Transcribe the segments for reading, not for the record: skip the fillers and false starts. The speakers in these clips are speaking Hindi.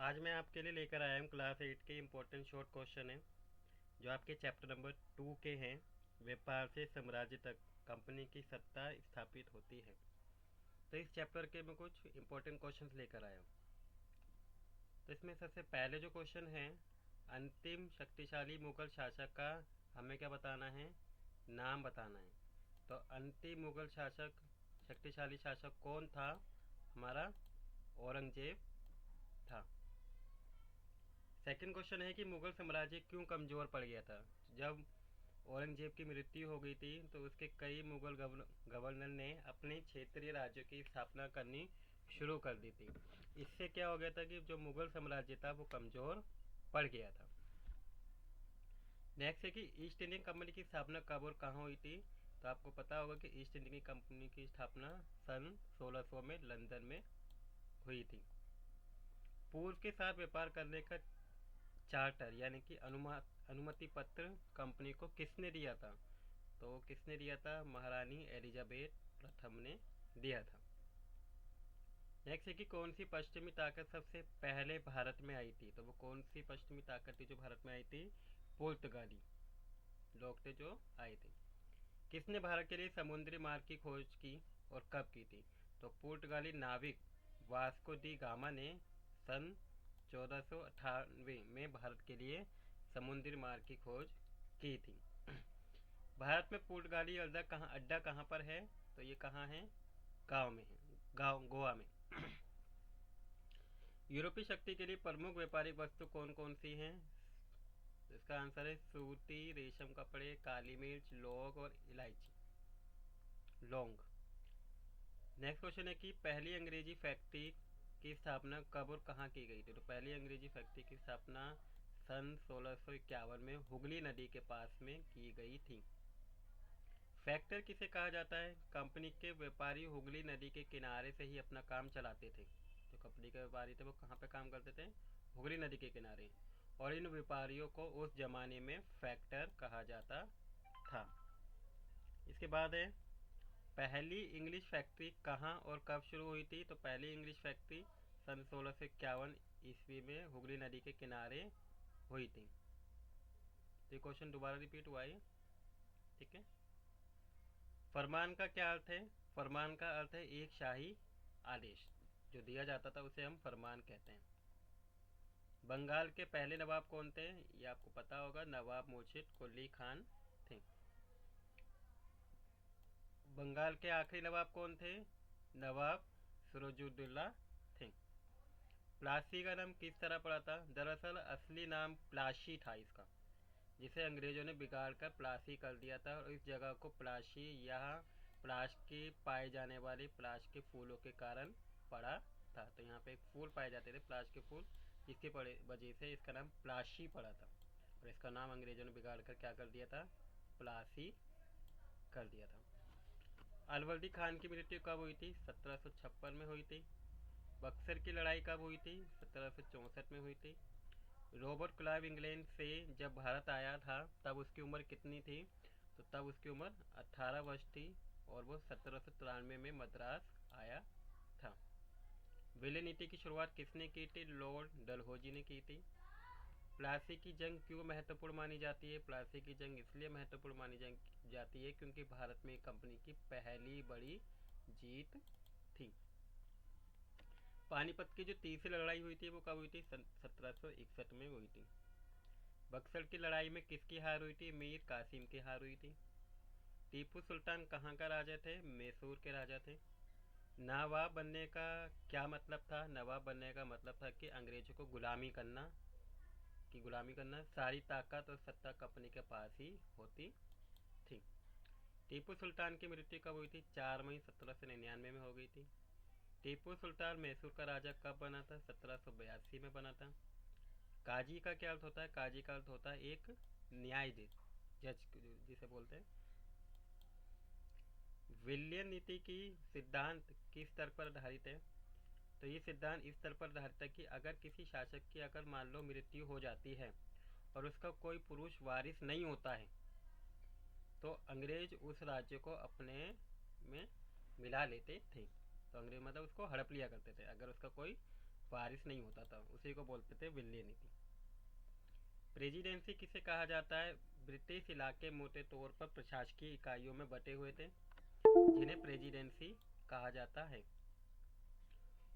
आज मैं आपके लिए लेकर आया हूँ क्लास 8 के इम्पोर्टेंट शॉर्ट क्वेश्चन है जो आपके चैप्टर नंबर 2 के हैं। व्यापार से साम्राज्य तक कंपनी की सत्ता स्थापित होती है। तो इस चैप्टर के मैं कुछ इम्पोर्टेंट क्वेश्चंस लेकर आया हूँ। तो इसमें सबसे पहले जो क्वेश्चन है, अंतिम शक्तिशाली मुगल शासक का हमें क्या बताना है, नाम बताना है। तो अंतिम मुगल शासक, शक्तिशाली शासक कौन था? हमारा औरंगजेब था। सेकंड क्वेश्चन है कि मुगल साम्राज्य क्यों कमज़ोर पड़ गया था? जब औरंगजेब की मृत्यु हो गई थी तो उसके कई मुगल गवर्नर ने अपने क्षेत्रीय राज्यों की स्थापना करनी शुरू कर दी थी। इससे क्या हो गया था कि जो मुगल साम्राज्य था वो कमज़ोर पड़ गया था। नेक्स्ट है कि ईस्ट इंडियन कंपनी की स्थापना कब और कहाँ हुई थी? तो आपको पता होगा कि ईस्ट इंडियन कंपनी की स्थापना सन 1600 में लंदन में हुई थी। पूर्व के साथ व्यापार करने का चार्टर यानी कि अनुमति पत्र कंपनी को किसने दिया था? तो किसने दिया था? महारानी एलिजाबेथ प्रथम ने दिया था। नेक्स्ट है कि कौन सी पश्चिमी ताकत सबसे पहले भारत में आई थी? तो वो कौन सी पश्चिमी ताकत थी जो भारत में आई थी? पुर्तगाली लोग थे जो आए थे। किसने भारत के लिए समुद्री मार्ग की खोज की और कब की थी? तो पुर्तगाली नाविक वास्को डी गामा ने सन 1498 में भारत के लिए समुद्री मार्ग की खोज की थी। भारत में पुर्तगाली अड्डा कहाँ पर है? तो ये कहाँ है? गाँव में है, गाँव गोवा में। यूरोपीय शक्ति के लिए प्रमुख व्यापारिक वस्तु कौन कौन सी हैं? इसका आंसर है सूती, रेशम कपड़े, काली मिर्च, लौंग और इलायची, लौंग। नेक्स्ट क्वेश्चन है कि पहली अंग्रेजी फैक्ट्री की स्थापना कब और कहाँ की गई थी? तो पहली अंग्रेजी फैक्ट्री की स्थापना सन 1651 में हुगली नदी के पास में की गई थी। फैक्टर किसे कहा जाता है? कंपनी के व्यापारी हुगली नदी के किनारे से ही अपना काम चलाते थे। जो कंपनी के व्यापारी थे वो कहाँ पे काम करते थे? हुगली नदी के किनारे। और इन व्यापारियों को उस जमाने में फैक्टर कहा जाता था। इसके बाद है पहली इंग्लिश फैक्ट्री कहाँ और कब शुरू हुई थी? तो पहली इंग्लिश फैक्ट्री सन 1651 ईस्वी में हुगली नदी के किनारे हुई थी। तो क्वेश्चन दोबारा रिपीट हुआ है, ठीक है। फरमान का क्या अर्थ है? फरमान का अर्थ है एक शाही आदेश जो दिया जाता था उसे हम फरमान कहते हैं। बंगाल के पहले नवाब कौन थे? ये आपको पता होगा, नवाब मुर्शिद कुली खान थे। बंगाल के आखिरी नवाब कौन थे? नवाब सिराजुद्दौला थे। प्लासी का नाम किस तरह पड़ा था? दरअसल असली नाम प्लासी था इसका, जिसे अंग्रेजों ने बिगाड़ कर प्लासी कर दिया था और इस जगह को प्लासी या प्लास के पाए जाने वाले प्लास के फूलों के कारण पड़ा था। तो यहाँ पे एक फूल पाए जाते थे प्लास के फूल, जिसके वजह से इसका नाम प्लासी पड़ा था और इसका नाम अंग्रेजों ने बिगाड़ कर क्या कर दिया था? प्लासी कर दिया था। अलवर्दी खान की मृत्यु कब हुई थी? 1756 में हुई थी। बक्सर की लड़ाई कब हुई थी? 1764 में हुई थी। रॉबर्ट क्लाइव इंग्लैंड से जब भारत आया था तब उसकी उम्र कितनी थी? तो तब उसकी उम्र 18 वर्ष थी और वो 1793 में मद्रास आया था। विलय नीति की शुरुआत किसने की थी? लॉर्ड डलहौजी ने की थी। प्लासी की जंग क्यों महत्वपूर्ण मानी जाती है? प्लासी की जंग इसलिए महत्वपूर्ण मानी जाती है क्योंकि भारत में कंपनी की पहली बड़ी जीत थी। पानीपत की जो तीसरी लड़ाई हुई थी वो कब हुई थी? 1761 में हुई थी। बक्सर की लड़ाई में किसकी हार हुई थी? मीर कासिम की हार हुई थी। टीपू सुल्तान कहाँ का राजा थे? मैसूर के राजा थे। नवाब बनने का क्या मतलब था? नवाब बनने का मतलब था कि अंग्रेजों को गुलामी करना, सारी ताकत और सत्ता कंपनी के पास ही होती थी। टीपू सुल्तान की मृत्यु कब हुई थी? 4 मई 1799 में हो गई थी। टीपू सुल्तान मैसूर का राजा कब बना था? 1782 में बना था। काजी का क्या अर्थ होता है? काजी का अर्थ होता है एक न्यायाधीश, जज जिसे बोलते हैं। विलियन नीति की सिद्धांत किस स्तर पर आधारित है? तो ये सिद्धांत इस स्तर पर आधारित है कि अगर किसी शासक की अगर मान लो मृत्यु हो जाती है और उसका कोई पुरुष वारिस नहीं होता है तो अंग्रेज उस राज्य को अपने में मिला लेते थे। तो अंग्रेज मतलब उसको हड़प लिया करते थे अगर उसका कोई बारिश नहीं होता था, उसी को बोलते थे विल्ली नीति। प्रेसिडेंसी किसे कहा जाता है? ब्रिटिश इलाके मोटे तौर पर प्रशासकीय इकाइयों में बटे हुए थे, जिन्हें प्रेसिडेंसी कहा जाता है।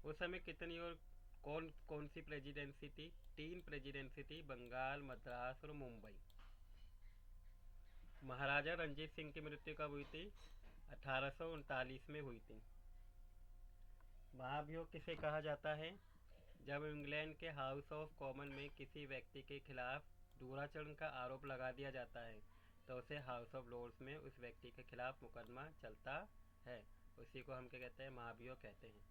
उस समय कितनी और कौन कौन सी प्रेसिडेंसी थी? 3 प्रेसिडेंसी थी, बंगाल, मद्रास और मुंबई। महाराजा रंजीत सिंह की मृत्यु कब हुई थी? 1839 में हुई थी। महाभियोग किसे कहा जाता है? जब इंग्लैंड के हाउस ऑफ कॉमन में किसी व्यक्ति के खिलाफ दुराचरण का आरोप लगा दिया जाता है तो उसे हाउस ऑफ लॉर्ड्स में उस व्यक्ति के खिलाफ मुकदमा चलता है, उसी को हम क्या कहते हैं? महाभियोग कहते हैं।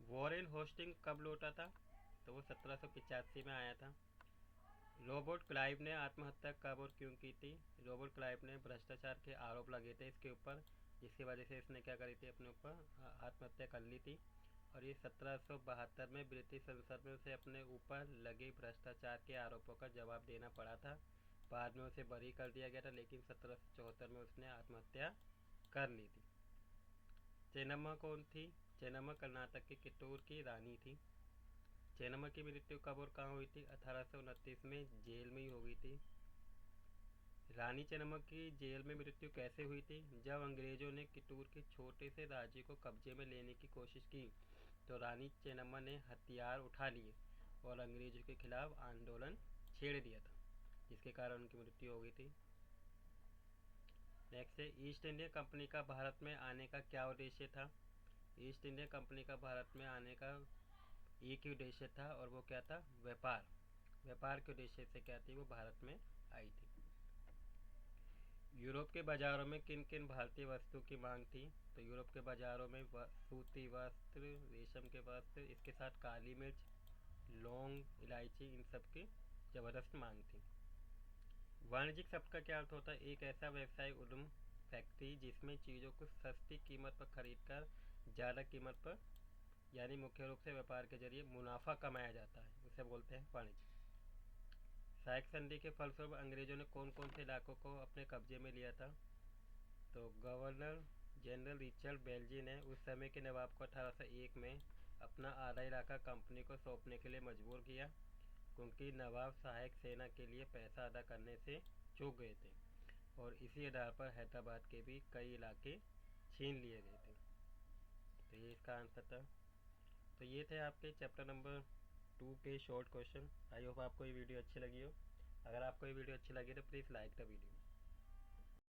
वॉरेन होस्टिंग कब लौटा था? तो वो 1785 में आया था। रॉबर्ट क्लाइव ने आत्महत्या कब और क्यों की थी? रॉबर्ट क्लाइव ने भ्रष्टाचार के आरोप लगे थे इसके ऊपर, जिसकी वजह से इसने क्या करी थी? अपने ऊपर आत्महत्या कर ली थी। और ये 1772 में ब्रिटिश संसद में उसे अपने ऊपर लगे भ्रष्टाचार के आरोपों का जवाब देना पड़ा था। बाद में उसे बरी कर दिया गया था, लेकिन 1774 में उसने आत्महत्या कर ली थी। चेन्नम्मा कौन थी? चेन्नम्मा कर्नाटक की कित्तूर की रानी थी। चेन्नम्मा की मृत्यु कब और कहाँ हुई थी? 1829 में जेल में ही हो गई थी। रानी चेन्नम्मा की जेल में मृत्यु कैसे हुई थी? जब अंग्रेजों ने कित्तूर के छोटे से राज्य को कब्जे में लेने की कोशिश की तो रानी चेन्नम्मा ने हथियार उठा लिए और अंग्रेजों के खिलाफ आंदोलन छेड़ दिया था, जिसके कारण उनकी मृत्यु हो गई थी। नेक्स्ट है, ईस्ट इंडिया कंपनी का भारत में आने का क्या उद्देश्य था? ईस्ट इंडिया कंपनी का भारत में आने का एक ही उद्देश्य था, और वो क्या था? व्यापार। व्यापार के उद्देश्य से क्या थी? वो भारत में आई थी। यूरोप के बाजारों में किन किन भारतीय वस्तुओं की मांग थी? तो यूरोप के बाजारों में सूती वस्त्र, रेशम के वस्त्र, इसके साथ काली मिर्च, लौंग, इलायची, इन सब की जबरदस्त मांग थी। वाणिज्यिक शब्द का क्या अर्थ होता है? एक ऐसा व्यवसाय उद्यम, फैक्ट्री जिसमें चीज़ों को सस्ती कीमत पर खरीदकर ज़्यादा कीमत पर, यानी मुख्य रूप से व्यापार के जरिए मुनाफा कमाया जाता है, उसे बोलते हैं वाणिज्य। सहायक संधि के फलस्वरूप अंग्रेजों ने कौन कौन से इलाकों को अपने कब्जे में लिया था? तो गवर्नर जनरल रिचर्ड बेल्जी ने उस समय के नवाब को 1801 में अपना आधा इलाका कंपनी को सौंपने के लिए मजबूर किया, क्योंकि नवाब सहायक सेना के लिए पैसा अदा करने से चूक गए थे, और इसी आधार पर हैदराबाद के भी कई इलाके छीन लिए गए थे। तो ये इसका आंसर था। तो ये थे आपके चैप्टर नंबर 2 के शॉर्ट क्वेश्चन। आई होप आपको ये वीडियो अच्छी लगी हो। अगर आपको ये वीडियो अच्छी लगी तो प्लीज़ लाइक द वीडियो।